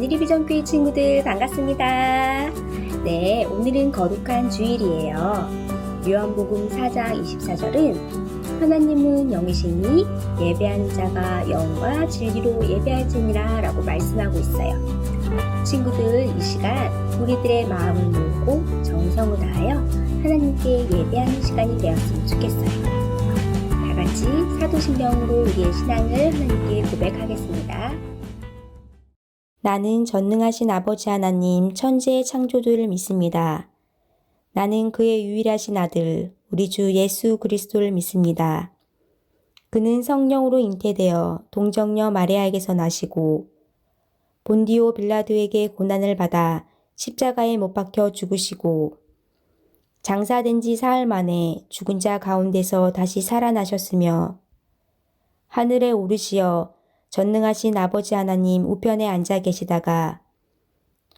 리비전교회 친구들 반갑습니다. 네, 오늘은 거룩한 주일이에요. 요한복음 4장 24절은 하나님은 영이시니 예배하는 자가 영과 진리로 예배할지니라 라고 말씀하고 있어요. 친구들, 이 시간 우리들의 마음을 모으고 정성을 다하여 하나님께 예배하는 시간이 되었으면 좋겠어요. 다 같이 사도신경으로 우리의 신앙을 하나님께 고백하겠습니다. 나는 전능하신 아버지 하나님 천지의 창조주를 믿습니다. 나는 그의 유일하신 아들 우리 주 예수 그리스도를 믿습니다. 그는 성령으로 잉태되어 동정녀 마리아에게서 나시고 본디오 빌라도에게 고난을 받아 십자가에 못 박혀 죽으시고 장사된 지 사흘 만에 죽은 자 가운데서 다시 살아나셨으며 하늘에 오르시어 전능하신 아버지 하나님 우편에 앉아 계시다가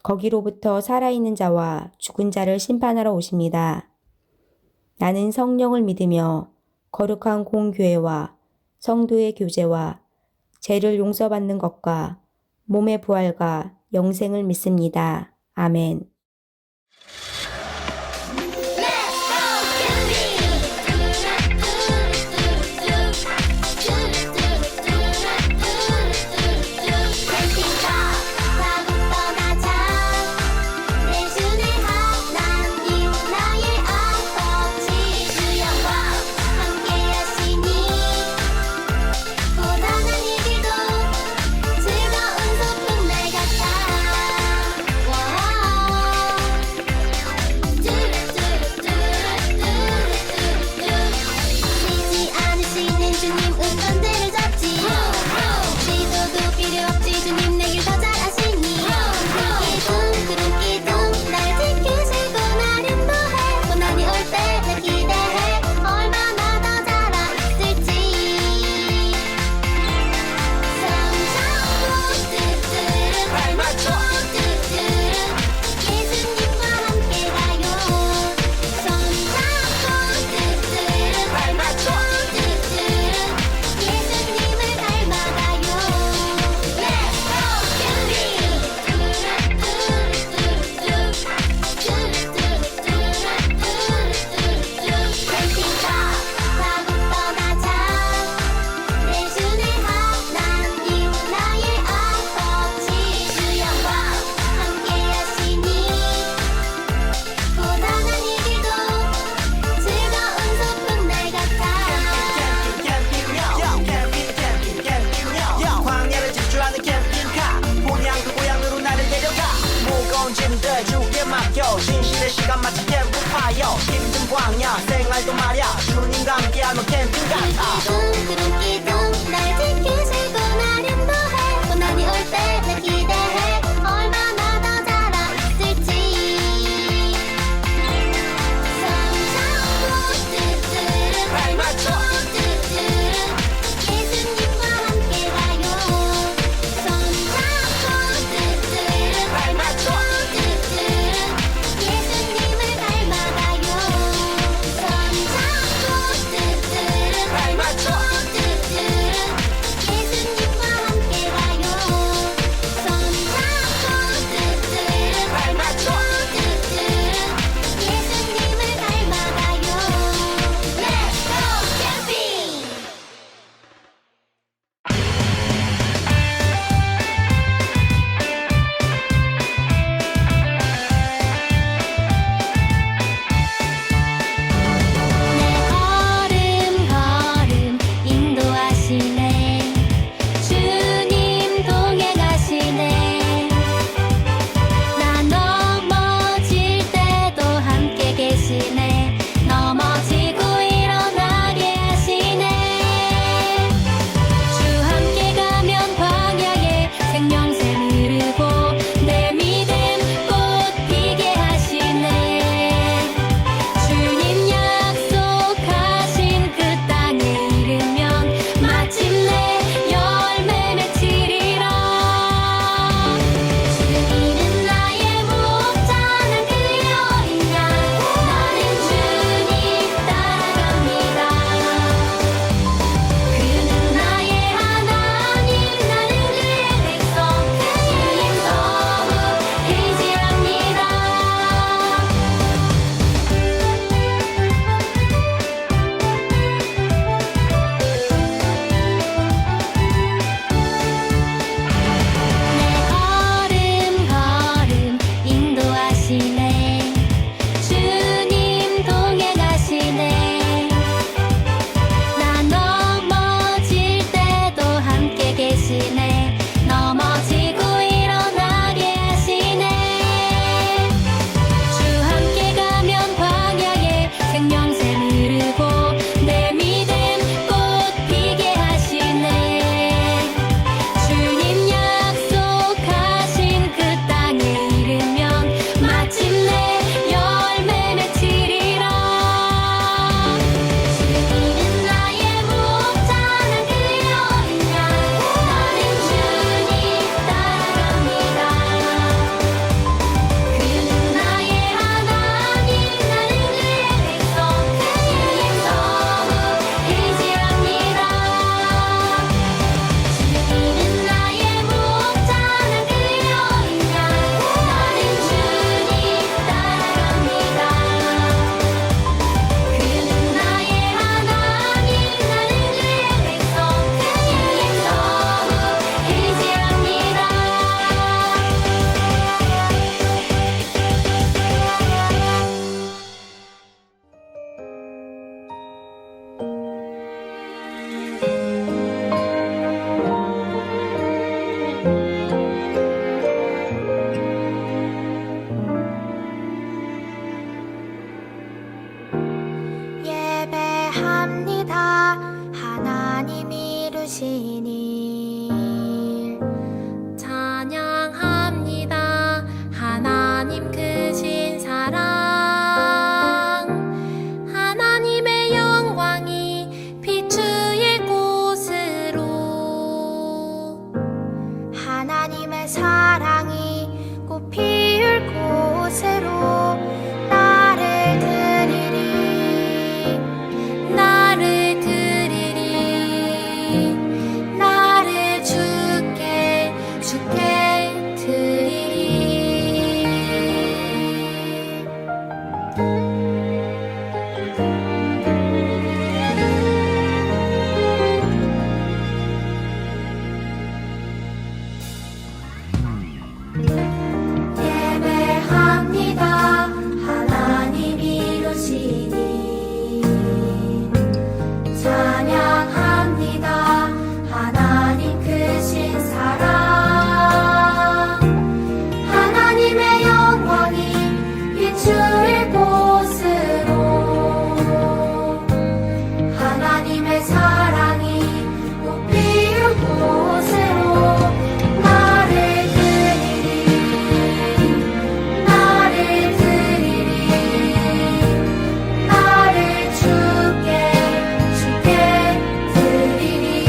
거기로부터 살아있는 자와 죽은 자를 심판하러 오십니다. 나는 성령을 믿으며 거룩한 공교회와 성도의 교제와 죄를 용서받는 것과 몸의 부활과 영생을 믿습니다. 아멘. 신실의 시간 마치 캠프파이어 힘든 광야 생활도 말야 주님과 함께하면 캠핑 같아 기둥 날 지키시고 날 인도해 고난이 올 때 날 기대해 얼마나 더 자라 있을지 성장꽃들은 발맞춰들은 예수님과 함께 가요 성장꽃들은 발맞춰들은 예수님을 닮아가요 성장꽃들은 발맞춰들은 예배합니다. 하나님 이루신 일 찬양합니다. 하나님 크신 사랑 하나님의 영광이 비추일 곳으로 하나님의 사랑이 꽃 피울 곳으로 나를 드리리 나를 주께 드리리 예배합니다. 하나님 이루신 일 찬양합니다. 하나님 크신 사랑 하나님의 영광이 비추일 곳으로 하나님의 사랑이 꽃 피울 곳으로 나를 드리리 나를 주께 드리리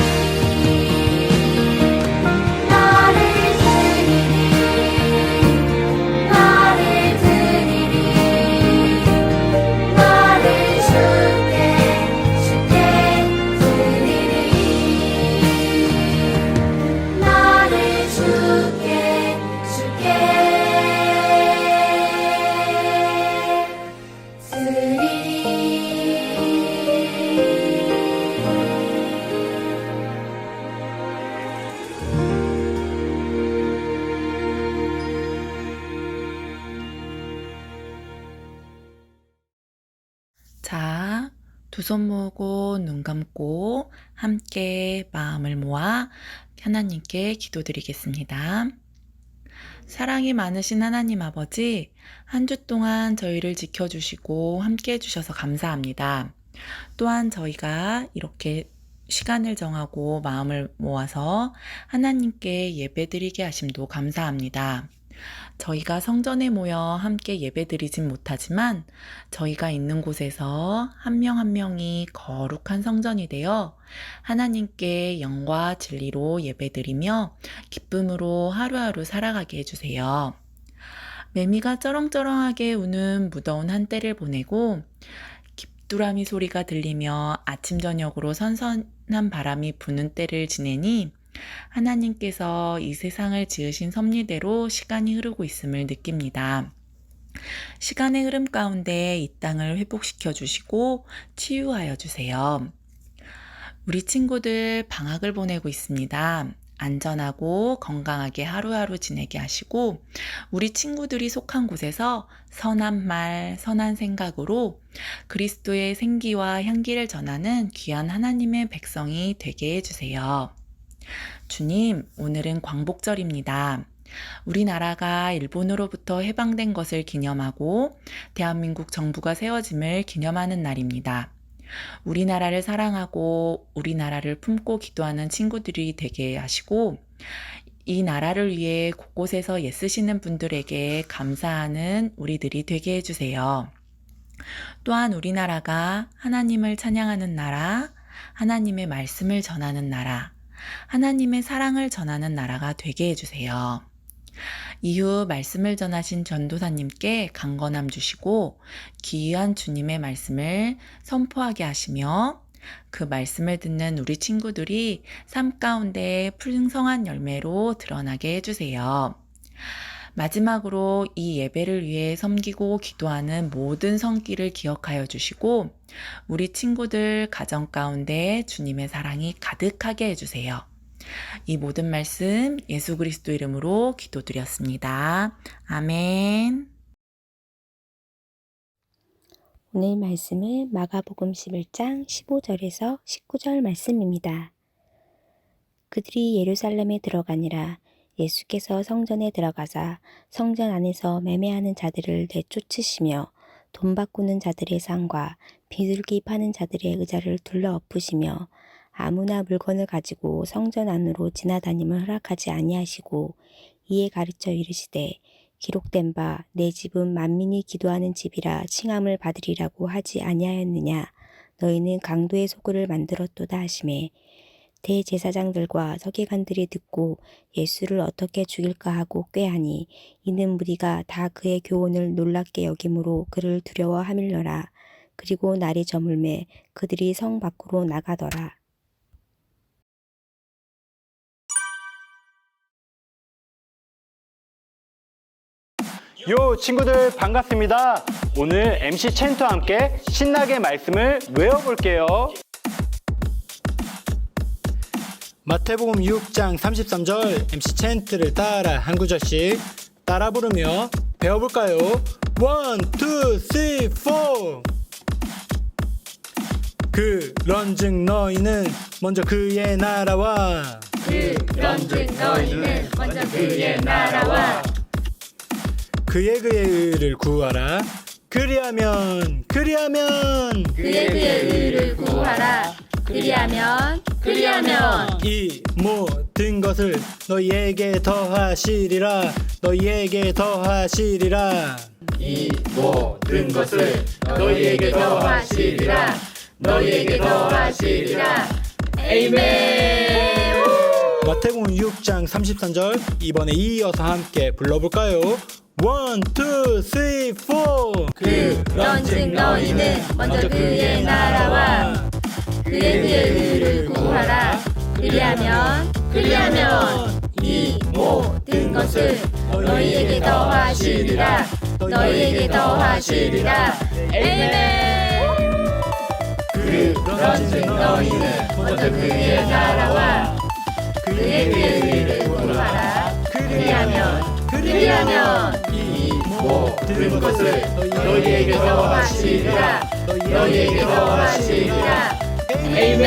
나를 자, 두 손 모으고 눈 감고 함께 마음을 모아 하나님께 기도드리겠습니다. 사랑이 많으신 하나님 아버지, 한 주 동안 저희를 지켜주시고 함께 해주셔서 감사합니다. 또한 저희가 이렇게 시간을 정하고 마음을 모아서 하나님께 예배드리게 하심도 감사합니다. 저희가 성전에 모여 함께 예배드리진 못하지만 저희가 있는 곳에서 한 명 한 명이 거룩한 성전이 되어 하나님께 영과 진리로 예배드리며 기쁨으로 하루하루 살아가게 해주세요. 매미가 쩌렁쩌렁하게 우는 무더운 한때를 보내고 깃두라미 소리가 들리며 아침 저녁으로 선선한 바람이 부는 때를 지내니 하나님께서 이 세상을 지으신 섭리대로 시간이 흐르고 있음을 느낍니다. 시간의 흐름 가운데 이 땅을 회복시켜 주시고 치유하여 주세요. 우리 친구들 방학을 보내고 있습니다. 안전하고 건강하게 하루하루 지내게 하시고 우리 친구들이 속한 곳에서 선한 말, 선한 생각으로 그리스도의 생기와 향기를 전하는 귀한 하나님의 백성이 되게 해주세요. 주님, 오늘은 광복절입니다. 우리나라가 일본으로부터 해방된 것을 기념하고 대한민국 정부가 세워짐을 기념하는 날입니다. 우리나라를 사랑하고 우리나라를 품고 기도하는 친구들이 되게 하시고 이 나라를 위해 곳곳에서 애쓰시는 분들에게 감사하는 우리들이 되게 해주세요. 또한 우리나라가 하나님을 찬양하는 나라, 하나님의 말씀을 전하는 나라, 하나님의 사랑을 전하는 나라가 되게 해주세요. 이후 말씀을 전하신 전도사님께 강건함 주시고 귀한 주님의 말씀을 선포하게 하시며 그 말씀을 듣는 우리 친구들이 삶 가운데 풍성한 열매로 드러나게 해주세요. 마지막으로 이 예배를 위해 섬기고 기도하는 모든 성길을 기억하여 주시고 우리 친구들 가정 가운데 주님의 사랑이 가득하게 해주세요. 이 모든 말씀 예수 그리스도 이름으로 기도드렸습니다. 아멘. 오늘 말씀은 마가복음 11장 15절에서 19절 말씀입니다. 그들이 예루살렘에 들어가니라. 예수께서 성전에 들어가사 성전 안에서 매매하는 자들을 내쫓으시며 돈 바꾸는 자들의 상과 비둘기 파는 자들의 의자를 둘러 엎으시며 아무나 물건을 가지고 성전 안으로 지나다님을 허락하지 아니하시고 이에 가르쳐 이르시되 기록된 바 내 집은 만민이 기도하는 집이라 칭함을 받으리라고 하지 아니하였느냐. 너희는 강도의 소굴을 만들었도다 하시매 대제사장들과 서기관들이 듣고 예수를 어떻게 죽일까 하고 꾀하니 이는 무리가 다 그의 교훈을 놀랍게 여김으로 그를 두려워하밀러라. 그리고 날이 저물매 그들이 성 밖으로 나가더라. 요 친구들 반갑습니다. 오늘 MC 챈트와 함께 신나게 말씀을 외워볼게요. 마태복음 6장 33절 MC 챈트를 따라 한 구절씩 따라 부르며 배워볼까요? 1, 2, 3, 4 그런즉 너희는 먼저 그의 나라와 그의 의를 구하라. 그리하면 그의 의를 구하라. 그리하면 이 모든 것을 너희에게 더하시리라. 이 모든 것을 너희에게 더하시리라. 아멘. 마태복음 6장 33절 이번에 이어서 함께 불러볼까요? 1, 2, 3, 4 그런즉 너희는 먼저 그의 나라와 그의 의를 구하라. 그리하면 이 모든 것을 너희에게 더하시리라. 아멘. 그런즉 너희는 먼저 그의 나라와 그의 의를 구하라. 그리하면 이 모든 것을 너희에게 더하시리라. 아멘.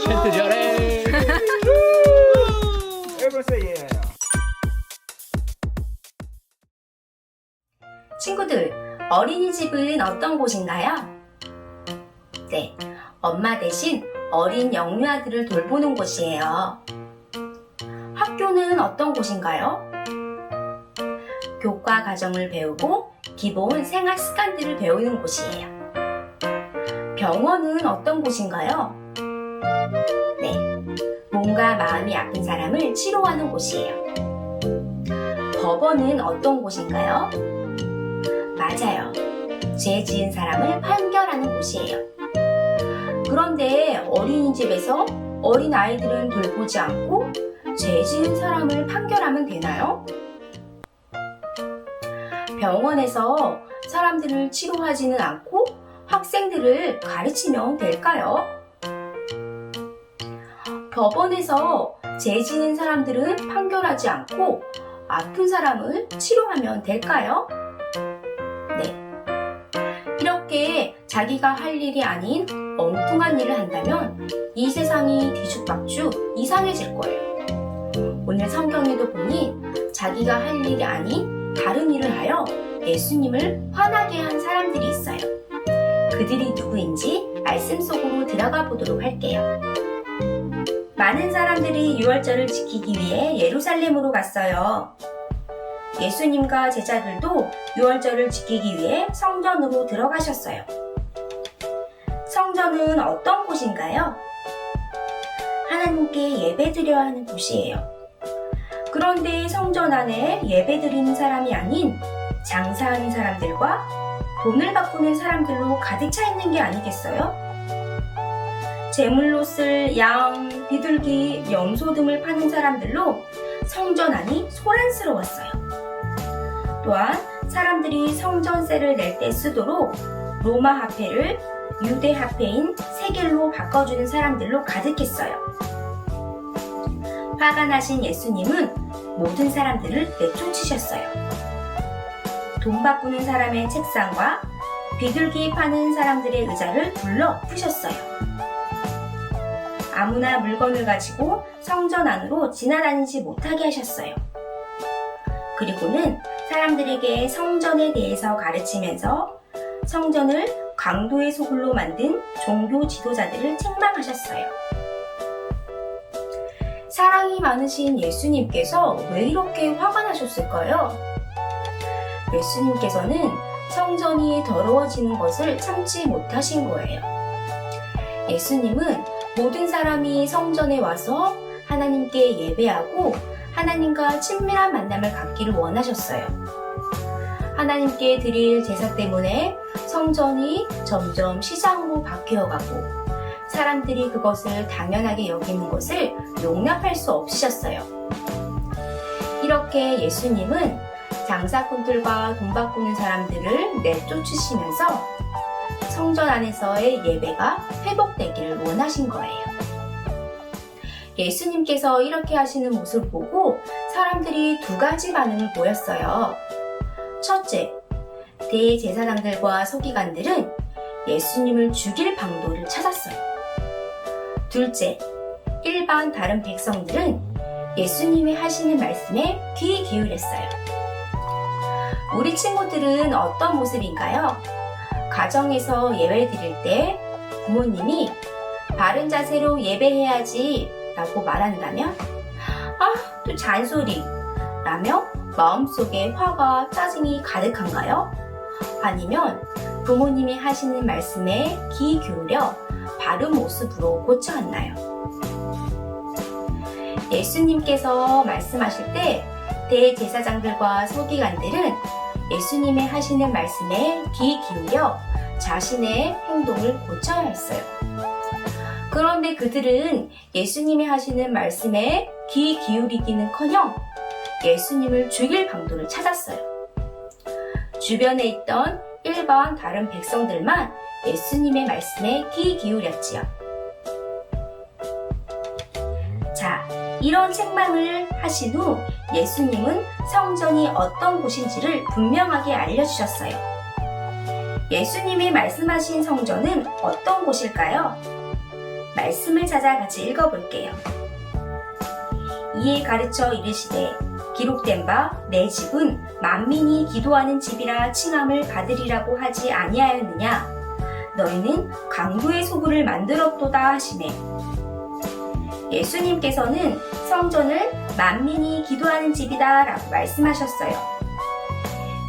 챈트 잘해. 친구들, 어린이집은 어떤 곳인가요? 네, 엄마 대신 어린 영유아들을 돌보는 곳이에요. 학교는 어떤 곳인가요? 교과 과정을 배우고 기본 생활 습관들을 배우는 곳이에요. 병원은 어떤 곳인가요? 네, 몸과 마음이 아픈 사람을 치료하는 곳이에요. 법원은 어떤 곳인가요? 맞아요. 죄 지은 사람을 판결하는 곳이에요. 그런데 어린이집에서 어린 아이들은 돌보지 않고 죄 지은 사람을 판결하면 되나요? 병원에서 사람들을 치료하지는 않고 학생들을 가르치면 될까요? 법원에서 죄 지은 사람들은 판결하지 않고 아픈 사람을 치료하면 될까요? 네. 이렇게 자기가 할 일이 아닌 엉뚱한 일을 한다면 이 세상이 뒤죽박죽 이상해질 거예요. 오늘 성경에도 보니 자기가 할 일이 아닌 다른 일을 하여 예수님을 화나게 한 사람들이 있어요. 그들이 누구인지 말씀 속으로 들어가 보도록 할게요. 많은 사람들이 유월절을 지키기 위해 예루살렘으로 갔어요. 예수님과 제자들도 유월절을 지키기 위해 성전으로 들어가셨어요. 성전은 어떤 곳인가요? 하나님께 예배드려야 하는 곳이에요. 그런데 성전 안에 예배드리는 사람이 아닌 장사하는 사람들과 돈을 바꾸는 사람들로 가득 차 있는 게 아니겠어요? 제물로 쓸 양, 비둘기, 염소 등을 파는 사람들로 성전 안이 소란스러웠어요. 또한 사람들이 성전세를 낼 때 쓰도록 로마 화폐를 유대 화폐인 세겔로 바꿔주는 사람들로 가득했어요. 화가 나신 예수님은 모든 사람들을 내쫓으셨어요. 돈 바꾸는 사람의 책상과 비둘기 파는 사람들의 의자를 불러 푸셨어요. 아무나 물건을 가지고 성전 안으로 지나다니지 못하게 하셨어요. 그리고는 사람들에게 성전에 대해서 가르치면서 성전을 강도의 소굴로 만든 종교 지도자들을 책망하셨어요. 사랑이 많으신 예수님께서 왜 이렇게 화가 나셨을까요? 예수님께서는 성전이 더러워지는 것을 참지 못하신 거예요. 예수님은 모든 사람이 성전에 와서 하나님께 예배하고 하나님과 친밀한 만남을 갖기를 원하셨어요. 하나님께 드릴 제사 때문에 성전이 점점 시장으로 바뀌어가고 사람들이 그것을 당연하게 여기는 것을 용납할 수 없으셨어요. 이렇게 예수님은 장사꾼들과 돈 바꾸는 사람들을 내쫓으시면서 성전 안에서의 예배가 회복되기를 원하신 거예요. 예수님께서 이렇게 하시는 모습을 보고 사람들이 두 가지 반응을 보였어요. 첫째, 대제사장들과 서기관들은 예수님을 죽일 방도를 찾았어요. 둘째, 일반 다른 백성들은 예수님이 하시는 말씀에 귀 기울였어요. 우리 친구들은 어떤 모습인가요? 가정에서 예배 드릴 때 부모님이 바른 자세로 예배해야지 라고 말한다면 또 잔소리 라며 마음속에 화가 짜증이 가득한가요? 아니면 부모님이 하시는 말씀에 귀 기울여 바른 모습으로 고쳐왔나요? 예수님께서 말씀하실 때 대제사장들과 서기관들은 예수님의 하시는 말씀에 귀 기울여 자신의 행동을 고쳐야 했어요. 그런데 그들은 예수님이 하시는 말씀에 귀 기울이기는커녕 예수님을 죽일 방도를 찾았어요. 주변에 있던 일반 다른 백성들만 예수님의 말씀에 귀 기울였지요. 자, 이런 책망을 하신 후 예수님은 성전이 어떤 곳인지를 분명하게 알려주셨어요. 예수님이 말씀하신 성전은 어떤 곳일까요? 말씀을 찾아 같이 읽어볼게요. 이에 가르쳐 이르시되 기록된 바 내 집은 만민이 기도하는 집이라 칭함을 받으리라고 하지 아니하였느냐? 너희는 강도의 소굴을 만들었도다 하시네. 예수님께서는 성전을 만민이 기도하는 집이다 라고 말씀하셨어요.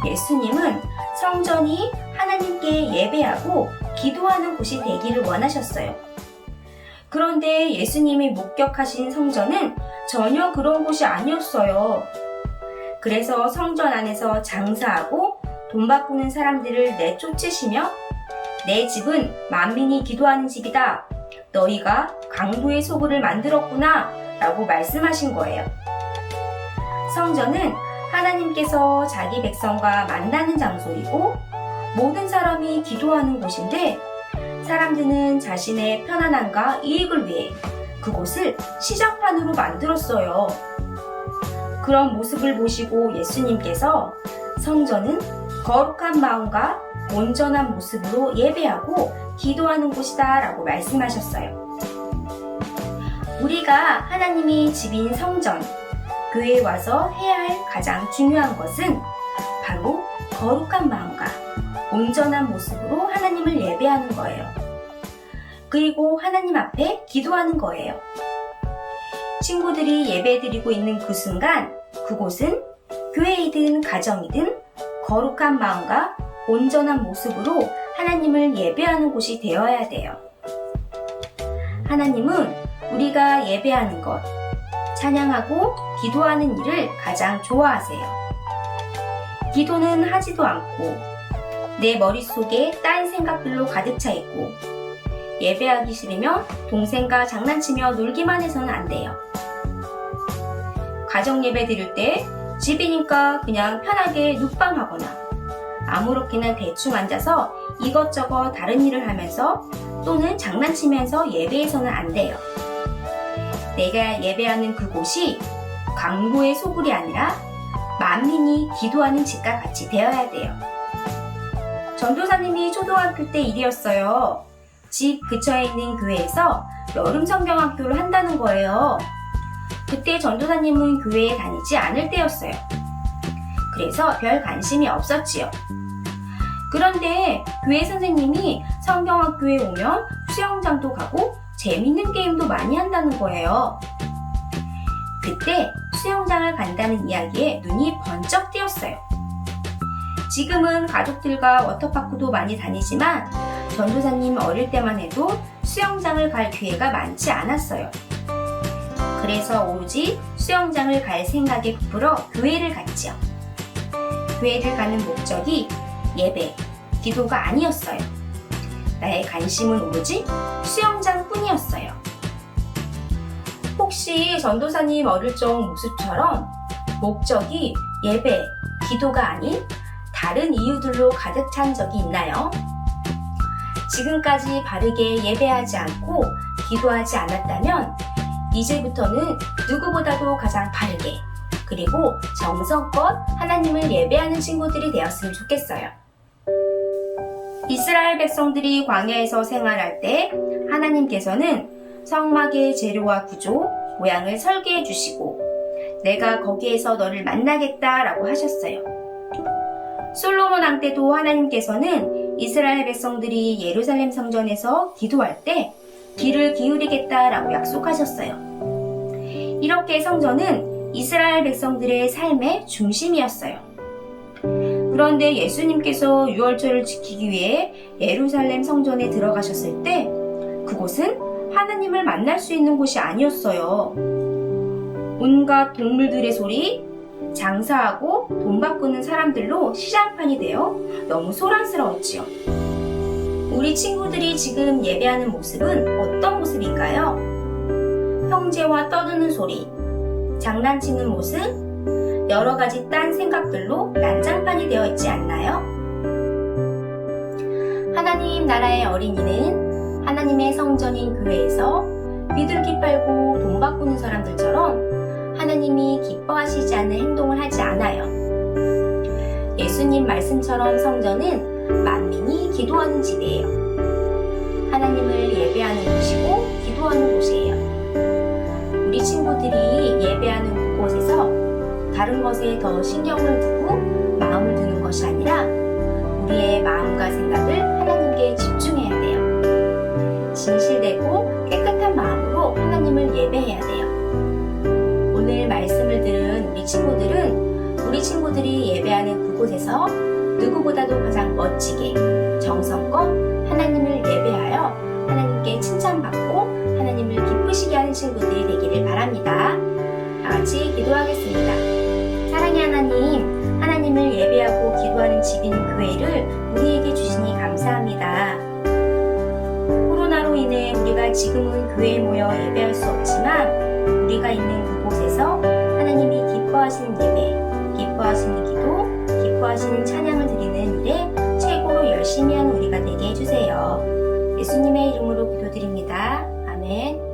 예수님은 성전이 하나님께 예배하고 기도하는 곳이 되기를 원하셨어요. 그런데 예수님이 목격하신 성전은 전혀 그런 곳이 아니었어요. 그래서 성전 안에서 장사하고 돈 바꾸는 사람들을 내쫓으시며 내 집은 만민이 기도하는 집이다. 너희가 강도의 소굴을 만들었구나 라고 말씀하신 거예요. 성전은 하나님께서 자기 백성과 만나는 장소이고 모든 사람이 기도하는 곳인데 사람들은 자신의 편안함과 이익을 위해 그곳을 시장판으로 만들었어요. 그런 모습을 보시고 예수님께서 성전은 거룩한 마음과 온전한 모습으로 예배하고 기도하는 곳이다 라고 말씀하셨어요. 우리가 하나님이 집인 성전, 교회에 와서 해야 할 가장 중요한 것은 바로 거룩한 마음과 온전한 모습으로 하나님을 예배하는 거예요. 그리고 하나님 앞에 기도하는 거예요. 친구들이 예배드리고 있는 그 순간 그곳은 교회이든 가정이든 거룩한 마음과 온전한 모습으로 하나님을 예배하는 곳이 되어야 돼요. 하나님은 우리가 예배하는 것, 찬양하고 기도하는 일을 가장 좋아하세요. 기도는 하지도 않고 내 머릿속에 딴 생각들로 가득 차 있고 예배하기 싫으면 동생과 장난치며 놀기만 해서는 안 돼요. 가정 예배 드릴 때 집이니까 그냥 편하게 눕방하거나 아무렇게나 대충 앉아서 이것저것 다른 일을 하면서 또는 장난치면서 예배해서는 안 돼요. 내가 예배하는 그곳이 강도의 소굴이 아니라 만민이 기도하는 집과 같이 되어야 돼요. 전도사님이 초등학교 때 일이었어요. 집 근처에 있는 교회에서 여름 성경학교를 한다는 거예요. 그때 전도사님은 교회에 다니지 않을 때였어요. 그래서 별 관심이 없었지요. 그런데 교회 선생님이 성경학교에 오면 수영장도 가고 재밌는 게임도 많이 한다는 거예요. 그때 수영장을 간다는 이야기에 눈이 번쩍 띄었어요. 지금은 가족들과 워터파크도 많이 다니지만 전도사님 어릴 때만 해도 수영장을 갈 기회가 많지 않았어요. 그래서 오로지 수영장을 갈 생각에 부풀어 교회를 갔지요. 교회를 가는 목적이 예배, 기도가 아니었어요. 나의 관심은 오로지 수영장 뿐이었어요. 혹시 전도사님 어릴 적 모습처럼 목적이 예배, 기도가 아닌 다른 이유들로 가득 찬 적이 있나요? 지금까지 바르게 예배하지 않고 기도하지 않았다면 이제부터는 누구보다도 가장 바르게 그리고 정성껏 하나님을 예배하는 친구들이 되었으면 좋겠어요. 이스라엘 백성들이 광야에서 생활할 때 하나님께서는 성막의 재료와 구조, 모양을 설계해 주시고 내가 거기에서 너를 만나겠다라고 하셨어요. 솔로몬 왕 때도 하나님께서는 이스라엘 백성들이 예루살렘 성전에서 기도할 때 귀를 기울이겠다라고 약속하셨어요. 이렇게 성전은 이스라엘 백성들의 삶의 중심이었어요. 그런데 예수님께서 유월절을 지키기 위해 예루살렘 성전에 들어가셨을 때 그곳은 하나님을 만날 수 있는 곳이 아니었어요. 온갖 동물들의 소리, 장사하고 돈 바꾸는 사람들로 시장판이 되어 너무 소란스러웠지요. 우리 친구들이 지금 예배하는 모습은 어떤 모습인가요? 형제와 떠드는 소리, 장난치는 모습, 여러 가지 딴 생각들로 난장판이 되어 있지 않나요? 하나님 나라의 어린이는 하나님의 성전인 교회에서 비둘기 팔고 돈 바꾸는 사람들처럼 하나님이 기뻐하시지 않는 행동을 하지 않아요. 예수님 말씀처럼 성전은 만민이 기도하는 집이에요. 하나님을 예배하는 곳이고 기도하는 곳이에요. 우리 친구들이 예배하는 그곳에서 다른 것에 더 신경을 두고 마음을 두는 것이 아니라 우리의 마음과 생각을 하나님께 집중해야 돼요. 진실되고 깨끗한 마음으로 하나님을 예배해야 돼요. 오늘 말씀을 들은 우리 친구들이 예배하는 그곳에서 누구보다도 가장 멋지게 정성껏 하나님을 예배하여 하나님께 칭찬받고 하나님을 기쁘시게 하는 친구들이 되기를 바랍니다. 다 같이 기도하겠습니다. 사랑의 하나님, 하나님을 예배하고 기도하는 집인 교회를 우리에게 주시니 감사합니다. 코로나로 인해 우리가 지금은 교회에 모여 예배할 수 없지만 우리가 있는 그곳에서 하나님이 기뻐하시는 예배, 기뻐하시는 기도, 기뻐하시는 찬양을 드리는 일에 최고로 열심히 하는 우리가 되게 해주세요. 예수님의 이름으로 기도드립니다. 아멘.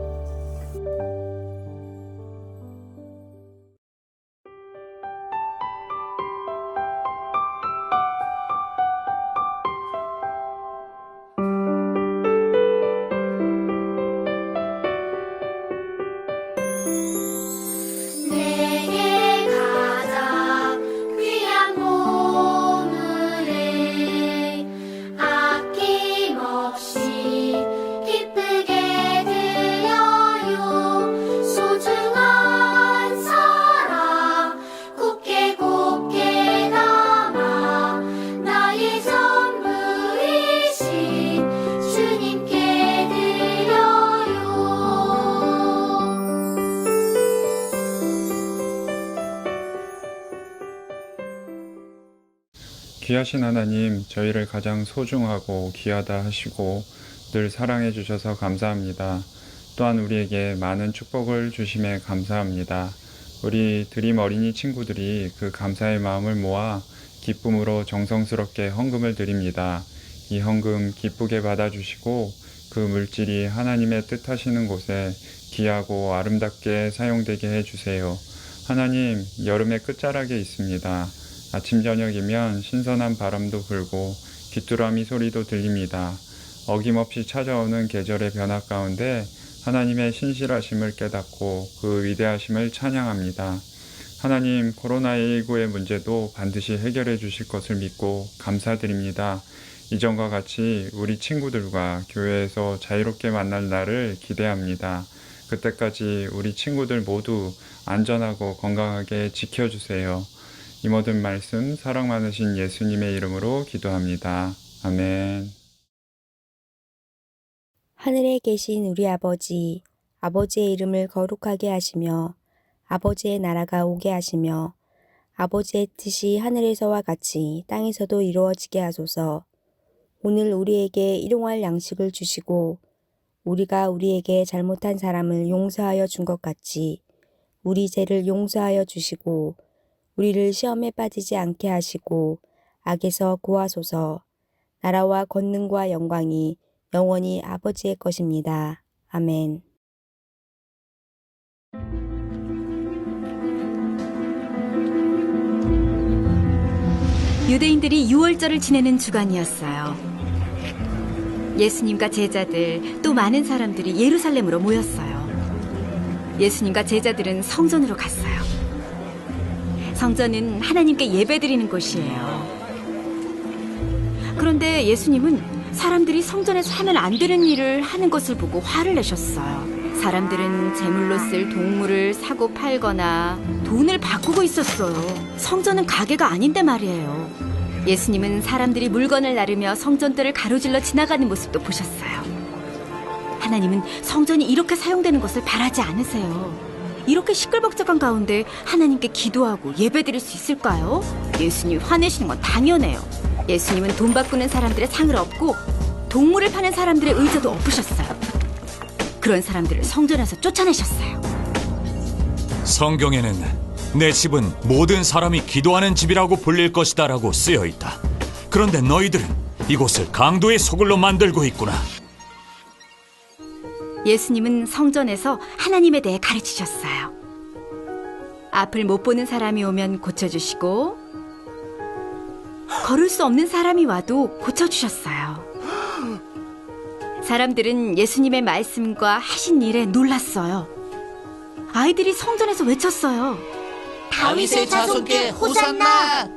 내게 가장 귀한 보물을 아낌없이 기쁘게 드려요. 소중한 사랑 곱게 담아 나의 전부이신 주님께 드려요. 귀하신 하나님, 저희를 가장 소중하고 귀하다 하시고 늘 사랑해 주셔서 감사합니다. 또한 우리에게 많은 축복을 주심에 감사합니다. 우리 드림 어린이 친구들이 그 감사의 마음을 모아 기쁨으로 정성스럽게 헌금을 드립니다. 이 헌금 기쁘게 받아주시고 그 물질이 하나님의 뜻하시는 곳에 귀하고 아름답게 사용되게 해주세요. 하나님, 여름의 끝자락에 있습니다. 아침 저녁이면 신선한 바람도 불고 귀뚜라미 소리도 들립니다. 어김없이 찾아오는 계절의 변화 가운데 하나님의 신실하심을 깨닫고 그 위대하심을 찬양합니다. 하나님, 코로나19의 문제도 반드시 해결해 주실 것을 믿고 감사드립니다. 이전과 같이 우리 친구들과 교회에서 자유롭게 만날 날을 기대합니다. 그때까지 우리 친구들 모두 안전하고 건강하게 지켜주세요. 이 모든 말씀 사랑 많으신 예수님의 이름으로 기도합니다. 아멘. 하늘에 계신 우리 아버지, 아버지의 이름을 거룩하게 하시며 아버지의 나라가 오게 하시며 아버지의 뜻이 하늘에서와 같이 땅에서도 이루어지게 하소서. 오늘 우리에게 일용할 양식을 주시고 우리가 우리에게 잘못한 사람을 용서하여 준 것 같이 우리 죄를 용서하여 주시고 우리를 시험에 빠지지 않게 하시고 악에서 구하소서. 나라와 권능과 영광이 영원히 아버지의 것입니다. 아멘. 유대인들이 유월절을 지내는 주간이었어요. 예수님과 제자들 또 많은 사람들이 예루살렘으로 모였어요. 예수님과 제자들은 성전으로 갔어요. 성전은 하나님께 예배드리는 곳이에요. 그런데 예수님은 사람들이 성전에서 하면 안 되는 일을 하는 것을 보고 화를 내셨어요. 사람들은 제물로 쓸 동물을 사고 팔거나 돈을 바꾸고 있었어요. 성전은 가게가 아닌데 말이에요. 예수님은 사람들이 물건을 나르며 성전들을 가로질러 지나가는 모습도 보셨어요. 하나님은 성전이 이렇게 사용되는 것을 바라지 않으세요. 이렇게 시끌벅적한 가운데 하나님께 기도하고 예배드릴 수 있을까요? 예수님 화내시는 건 당연해요. 예수님은 돈 바꾸는 사람들의 상을 엎고 동물을 파는 사람들의 의자도 엎으셨어요. 그런 사람들을 성전에서 쫓아내셨어요. 성경에는 내 집은 모든 사람이 기도하는 집이라고 불릴 것이다 라고 쓰여 있다. 그런데 너희들은 이곳을 강도의 소굴로 만들고 있구나. 예수님은 성전에서 하나님에 대해 가르치셨어요. 앞을 못 보는 사람이 오면 고쳐주시고 걸을 수 없는 사람이 와도 고쳐주셨어요. 사람들은 예수님의 말씀과 하신 일에 놀랐어요. 아이들이 성전에서 외쳤어요. 다윗의 자손께 호산나!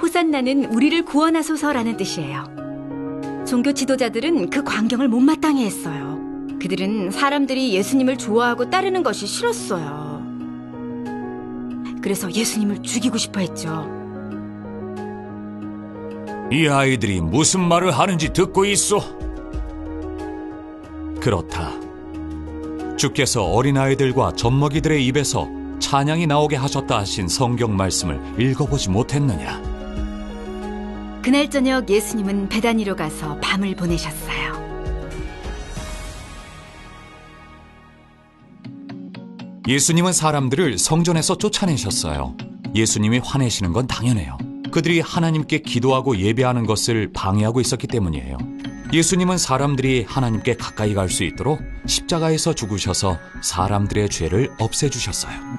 호산나는 우리를 구원하소서라는 뜻이에요. 종교 지도자들은 그 광경을 못마땅해 했어요. 그들은 사람들이 예수님을 좋아하고 따르는 것이 싫었어요. 그래서 예수님을 죽이고 싶어 했죠. 이 아이들이 무슨 말을 하는지 듣고 있소. 그렇다. 주께서 어린아이들과 젖먹이들의 입에서 찬양이 나오게 하셨다 하신 성경 말씀을 읽어보지 못했느냐. 그날 저녁 예수님은 베다니로 가서 밤을 보내셨어요. 예수님은 사람들을 성전에서 쫓아내셨어요. 예수님이 화내시는 건 당연해요. 그들이 하나님께 기도하고 예배하는 것을 방해하고 있었기 때문이에요. 예수님은 사람들이 하나님께 가까이 갈 수 있도록 십자가에서 죽으셔서 사람들의 죄를 없애주셨어요.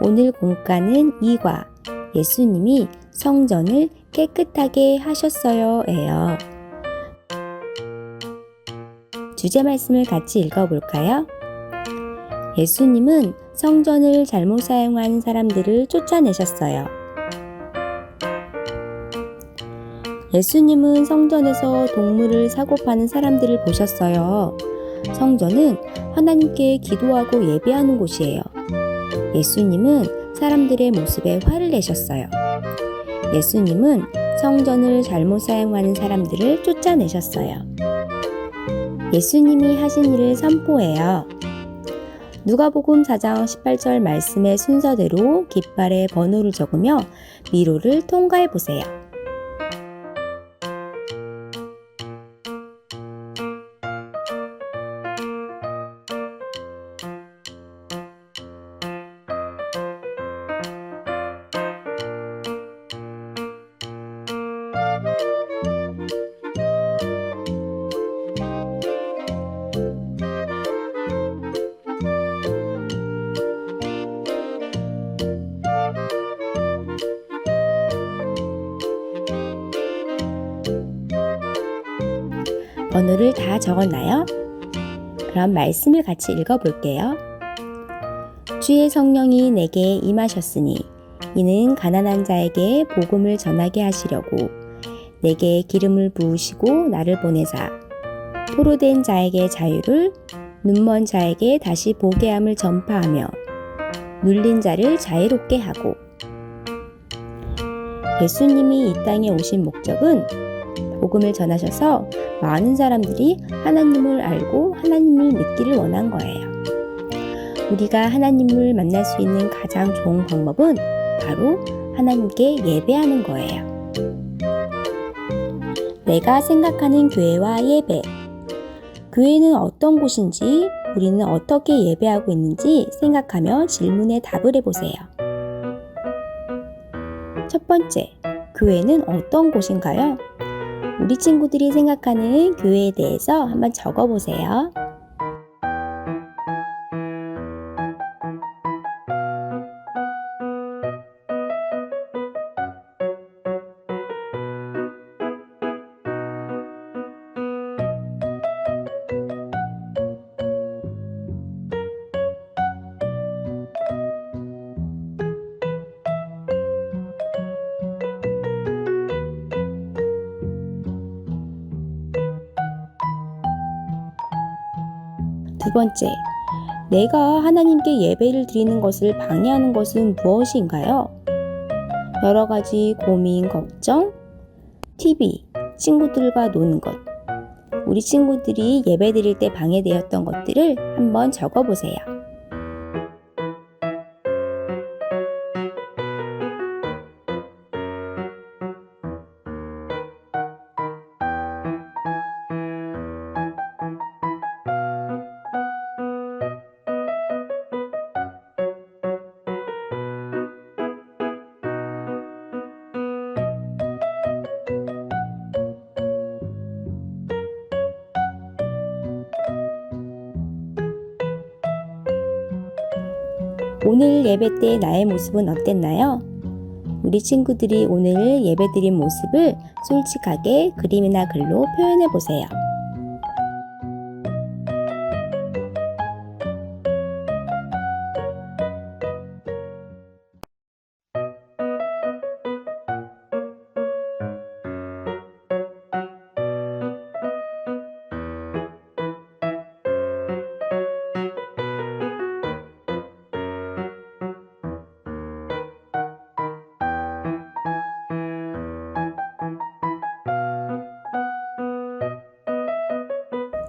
오늘 공과는 2과 예수님이 성전을 깨끗하게 하셨어요예요. 주제 말씀을 같이 읽어볼까요? 예수님은 성전을 잘못 사용한 사람들을 쫓아내셨어요. 예수님은 성전에서 동물을 사고 파는 사람들을 보셨어요. 성전은 하나님께 기도하고 예배하는 곳이에요. 예수님은 사람들의 모습에 화를 내셨어요. 예수님은 성전을 잘못 사용하는 사람들을 쫓아내셨어요. 예수님이 하신 일을 선포해요. 누가복음 4장 18절 말씀의 순서대로 깃발에 번호를 적으며 미로를 통과해 보세요. 번호를 다 적었나요? 그럼 말씀을 같이 읽어볼게요. 주의 성령이 내게 임하셨으니 이는 가난한 자에게 복음을 전하게 하시려고 내게 기름을 부으시고 나를 보내사 포로된 자에게 자유를 눈먼 자에게 다시 보게 함을 전파하며 눌린 자를 자유롭게 하고. 예수님이 이 땅에 오신 목적은 복음을 전하셔서 많은 사람들이 하나님을 알고 하나님을 믿기를 원한 거예요. 우리가 하나님을 만날 수 있는 가장 좋은 방법은 바로 하나님께 예배하는 거예요. 내가 생각하는 교회와 예배. 교회는 어떤 곳인지, 우리는 어떻게 예배하고 있는지 생각하며 질문에 답을 해보세요. 첫 번째, 교회는 어떤 곳인가요? 우리 친구들이 생각하는 교회에 대해서 한번 적어보세요. 두 번째, 내가 하나님께 예배를 드리는 것을 방해하는 것은 무엇인가요? 여러 가지 고민, 걱정, TV, 친구들과 노는 것. 우리 친구들이 예배 드릴 때 방해되었던 것들을 한번 적어보세요. 오늘 예배 때 나의 모습은 어땠나요? 우리 친구들이 오늘 예배드린 모습을 솔직하게 그림이나 글로 표현해 보세요.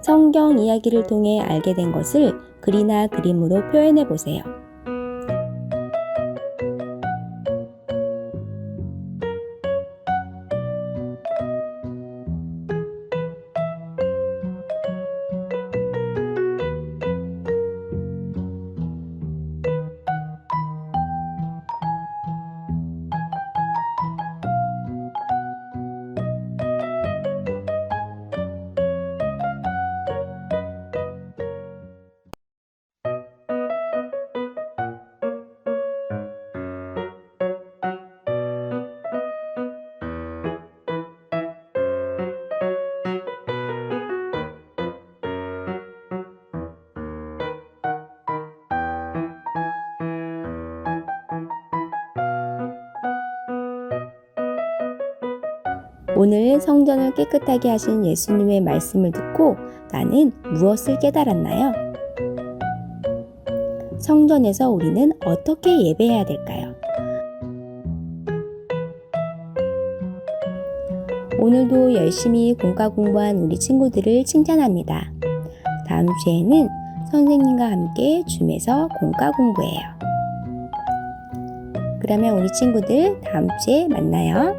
성경 이야기를 통해 알게 된 것을 글이나 그림으로 표현해 보세요. 오늘 성전을 깨끗하게 하신 예수님의 말씀을 듣고 나는 무엇을 깨달았나요? 성전에서 우리는 어떻게 예배해야 될까요? 오늘도 열심히 공과 공부한 우리 친구들을 칭찬합니다. 다음 주에는 선생님과 함께 줌에서 공과 공부해요. 그러면 우리 친구들 다음 주에 만나요.